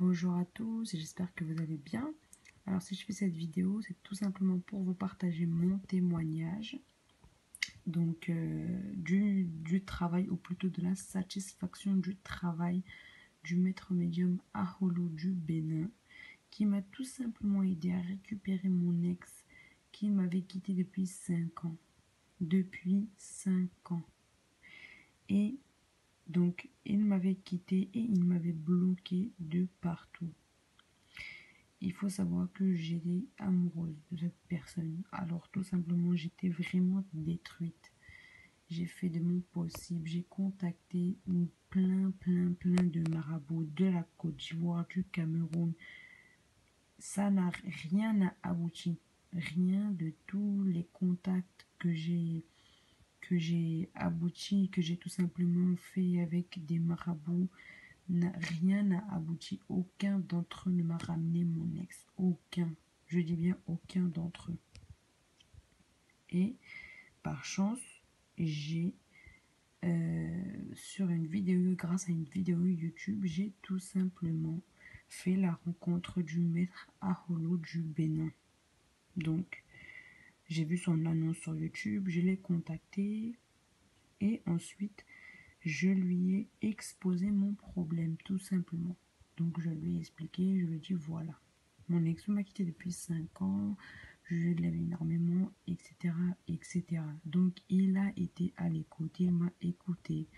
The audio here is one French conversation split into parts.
Bonjour à tous, j'espère que vous allez bien. Alors si je fais cette vidéo, c'est tout simplement pour vous partager mon témoignage du travail, ou plutôt de la satisfaction du travail du maître médium Aholo du Bénin, qui m'a tout simplement aidé à récupérer mon ex qui m'avait quitté depuis 5 ans. Depuis 5 ans. Et donc, il m'avait quitté et il m'avait bloqué de partout. Il faut savoir que j'étais amoureuse de cette personne. Alors tout simplement, j'étais vraiment détruite. J'ai fait de mon possible. J'ai contacté plein de marabouts de la Côte d'Ivoire, du Cameroun. Ça n'a rien n'a abouti. Rien de tous les contacts que j'ai abouti, que j'ai tout simplement fait avec des marabouts. Rien n'a abouti. Aucun d'entre eux ne m'a ramené mon ex. Aucun. Je dis bien aucun d'entre eux. Et par chance, j'ai sur une vidéo, grâce à une vidéo YouTube, j'ai tout simplement fait la rencontre du maître Aholo du Bénin. Donc, j'ai vu son annonce sur YouTube, je l'ai contacté et ensuite je lui ai exposé mon problème, tout simplement. Donc, je lui ai expliqué, je lui ai dit, voilà, mon ex m'a quitté depuis 5 ans, je l'aimais énormément, etc., etc. Donc, il a été à l'écoute, il m'a écouté.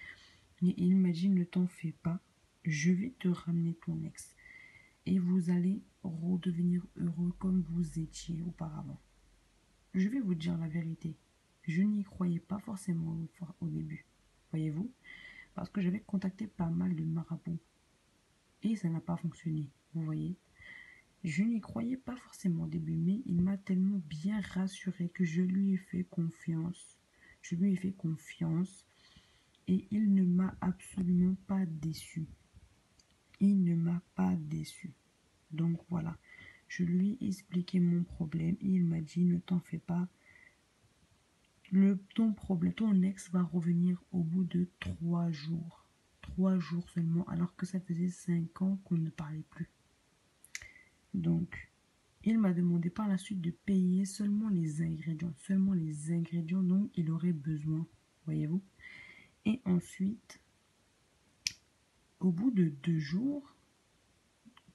Et il m'a dit, ne t'en fais pas, je vais te ramener ton ex. Et vous allez redevenir heureux comme vous étiez auparavant. Je vais vous dire la vérité. Je n'y croyais pas forcément au début. Voyez-vous? Parce que j'avais contacté pas mal de marabouts. Et ça n'a pas fonctionné. Vous voyez? Je n'y croyais pas forcément au début. Mais il m'a tellement bien rassuré que je lui ai fait confiance. Je lui ai fait confiance. Et il ne m'a absolument pas déçu. Il ne m'a pas déçu. Donc voilà. Je lui ai expliqué mon problème. Et il m'a dit, ne t'en fais pas. Ton ex va revenir au bout de 3 jours. 3 jours seulement, alors que ça faisait 5 ans qu'on ne parlait plus. Donc, il m'a demandé par la suite de payer seulement les ingrédients dont il aurait besoin, voyez-vous. Et ensuite, au bout de 2 jours,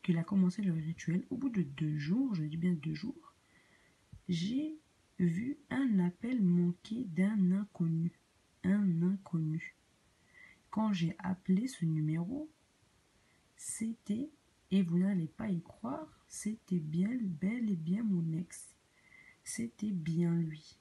qu'il a commencé le rituel, au bout de 2 jours, je dis bien 2 jours, j'ai vu un appel manqué d'un inconnu. Un inconnu. Quand j'ai appelé ce numéro, c'était, et vous n'allez pas y croire, c'était bien, bel et bien mon ex. C'était bien lui.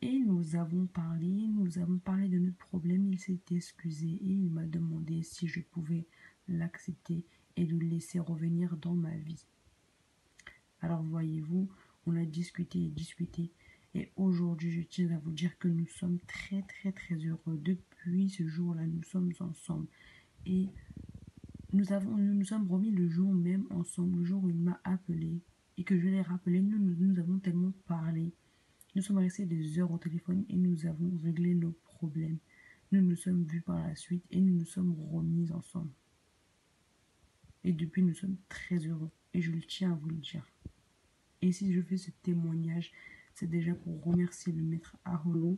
Et nous avons parlé de notre problème, il s'est excusé et il m'a demandé si je pouvais l'accepter et le laisser revenir dans ma vie. Alors voyez-vous, on a discuté et discuté. Et aujourd'hui, je tiens à vous dire que nous sommes très heureux. Depuis ce jour-là, nous sommes ensemble. Et nous nous sommes remis le jour même ensemble, le jour où il m'a appelé. Et que je l'ai rappelé, nous avons tellement parlé. Nous sommes restés des heures au téléphone et nous avons réglé nos problèmes. Nous nous sommes vus par la suite et nous nous sommes remis ensemble. Et depuis, nous sommes très heureux. Et je le tiens à vous le dire. Et si je fais ce témoignage, c'est déjà pour remercier le maître Aholo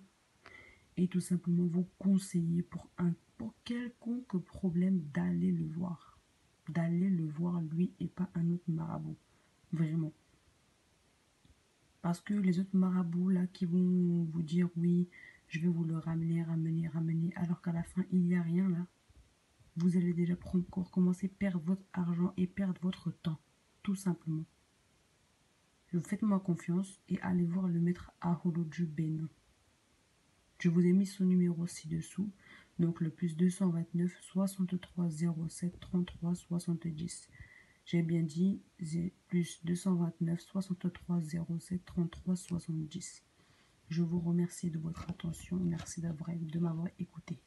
et tout simplement vous conseiller pour quelconque problème d'aller le voir. D'aller le voir lui et pas un autre marabout. Vraiment. Parce que les autres marabouts là qui vont vous dire oui, je vais vous le ramener, alors qu'à la fin il n'y a rien là. Vous allez déjà encore commencer à perdre votre argent et perdre votre temps. Tout simplement. Faites-moi confiance et allez voir le maître Aholo du Bénin. Je vous ai mis son numéro ci-dessous. Donc le plus 229 63 07 33 70. J'ai bien dit plus 229 63 07 33 70. Je vous remercie de votre attention. Merci de m'avoir écouté.